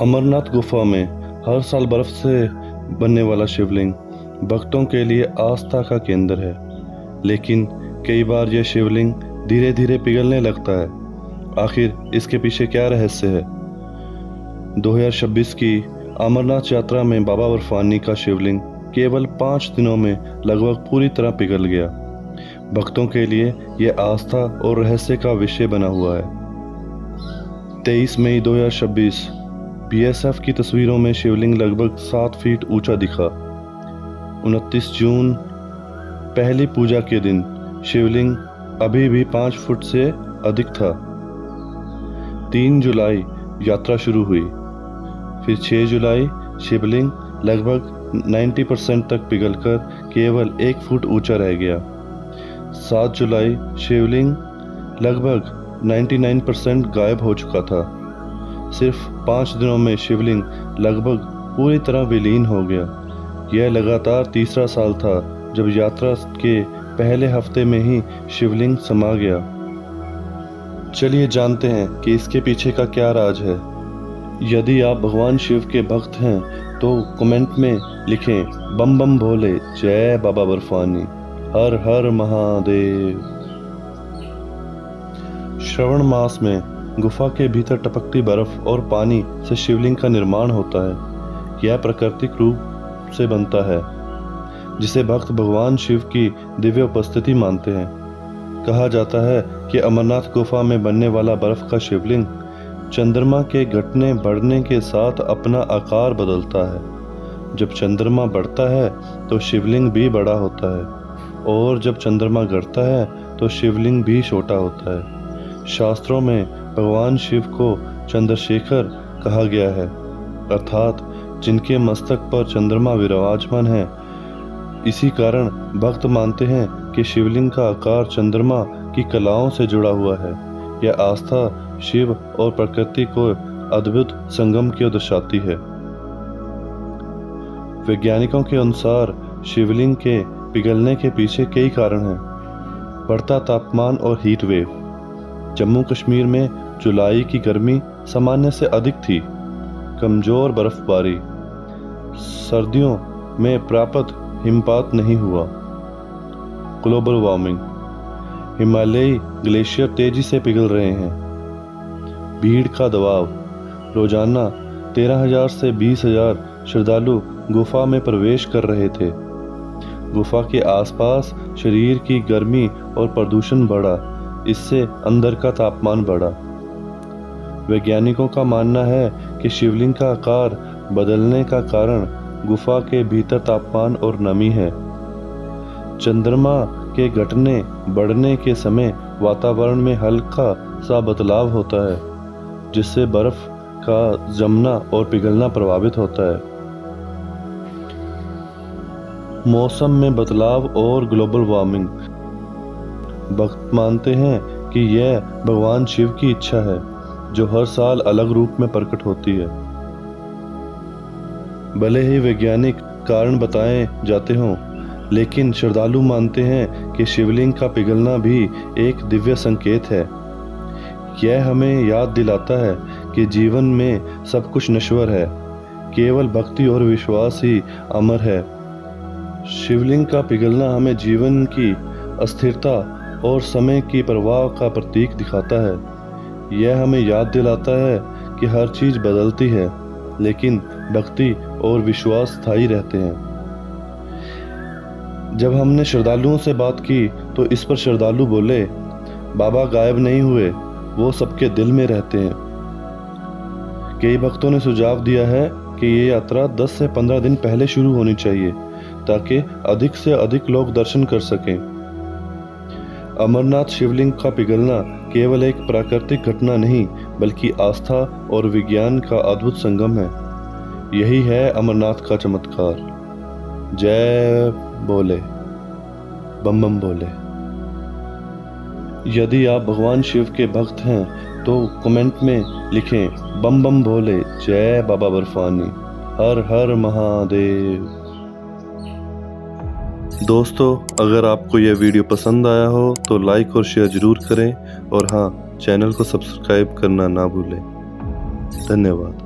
अमरनाथ गुफा में हर साल बर्फ से बनने वाला शिवलिंग भक्तों के लिए आस्था का केंद्र है, लेकिन कई बार यह शिवलिंग धीरे धीरे पिघलने लगता है। आखिर इसके पीछे क्या रहस्य है? 2026 की अमरनाथ यात्रा में बाबा बर्फानी का शिवलिंग केवल 5 दिनों में लगभग पूरी तरह पिघल गया। भक्तों के लिए यह आस्था और रहस्य का विषय बना हुआ है। 23 मई 2026 बीएसएफ की तस्वीरों में शिवलिंग लगभग 7 फीट ऊंचा दिखा। 29 जून पहली पूजा के दिन शिवलिंग अभी भी 5 फुट से अधिक था। 3 जुलाई यात्रा शुरू हुई, फिर 6 जुलाई शिवलिंग लगभग 90% तक पिघलकर केवल 1 फुट ऊंचा रह गया। 7 जुलाई शिवलिंग लगभग 99% गायब हो चुका था। सिर्फ 5 दिनों में शिवलिंग लगभग पूरी तरह विलीन हो गया। यह लगातार तीसरा साल था जब यात्रा के पहले हफ्ते में ही शिवलिंग समा गया। चलिए जानते हैं कि इसके पीछे का क्या राज है। यदि आप भगवान शिव के भक्त हैं तो कमेंट में लिखें बम बम भोले, जय बाबा बर्फानी, हर हर महादेव। श्रावण मास में गुफा के भीतर टपकती बर्फ और पानी से शिवलिंग का निर्माण होता है। यह प्राकृतिक रूप से बनता है, जिसे भक्त भगवान शिव की दिव्य उपस्थिति मानते हैं। कहा जाता है कि अमरनाथ गुफा में बनने वाला बर्फ का शिवलिंग चंद्रमा के घटने बढ़ने के साथ अपना आकार बदलता है। जब चंद्रमा बढ़ता है तो शिवलिंग भी बड़ा होता है, और जब चंद्रमा घटता है तो शिवलिंग भी छोटा होता है। शास्त्रों में भगवान शिव को चंद्रशेखर कहा गया है, अर्थात जिनके मस्तक पर चंद्रमा विराजमान है। इसी कारण भक्त मानते हैं कि शिवलिंग का आकार चंद्रमा की कलाओं से जुड़ा हुआ है। यह आस्था शिव और प्रकृति को अद्भुत संगम की ओर दर्शाती है। वैज्ञानिकों के अनुसार शिवलिंग के पिघलने के पीछे कई कारण हैं। बढ़ता तापमान और हीट वेव। जम्मू कश्मीर में जुलाई की गर्मी सामान्य से अधिक थी। कमजोर बर्फबारी। सर्दियों में पर्याप्त हिमपात नहीं हुआ। Global warming. हिमालयी ग्लेशियर तेजी से पिघल रहे हैं। भीड़ का दबाव। रोजाना 13,000 से 20,000 श्रद्धालु गुफा में प्रवेश कर रहे थे। गुफा के आसपास शरीर की गर्मी और प्रदूषण बढ़ा, इससे अंदर का तापमान बढ़ा। वैज्ञानिकों का मानना है कि शिवलिंग का आकार बदलने का कारण गुफा के भीतर तापमान और नमी है। चंद्रमा के घटने बढ़ने के समय वातावरण में हल्का सा बदलाव होता है, जिससे बर्फ का जमना और पिघलना प्रभावित होता है। मौसम में बदलाव और ग्लोबल वार्मिंग। भक्त मानते हैं कि यह भगवान शिव की इच्छा है, जो हर साल अलग रूप में प्रकट होती है। भले ही वैज्ञानिक कारण बताए जाते हों, लेकिन श्रद्धालु मानते हैं कि शिवलिंग का पिघलना भी एक दिव्य संकेत है। यह हमें याद दिलाता है कि जीवन में सब कुछ नश्वर है, केवल भक्ति और विश्वास ही अमर है। शिवलिंग का पिघलना हमें जीवन की अस्थिरता और समय की प्रवाह का प्रतीक दिखाता है। यह हमें याद दिलाता है कि हर चीज बदलती है, लेकिन भक्ति और विश्वास स्थायी रहते हैं। जब हमने श्रद्धालुओं से बात की तो इस पर श्रद्धालु बोले, बाबा गायब नहीं हुए, वो सबके दिल में रहते हैं। कई भक्तों ने सुझाव दिया है कि ये यात्रा 10 से 15 दिन पहले शुरू होनी चाहिए, ताकि अधिक से अधिक लोग दर्शन कर सकें। अमरनाथ शिवलिंग का पिघलना केवल एक प्राकृतिक घटना नहीं, बल्कि आस्था और विज्ञान का अद्भुत संगम है। यही है अमरनाथ का चमत्कार। जय बोले, बम बम बोले। यदि आप भगवान शिव के भक्त हैं तो कमेंट में लिखें बम बम भोले, जय बाबा बर्फानी, हर हर महादेव। दोस्तों, अगर आपको यह वीडियो पसंद आया हो तो लाइक और शेयर जरूर करें, और हाँ, चैनल को सब्सक्राइब करना ना भूलें। धन्यवाद।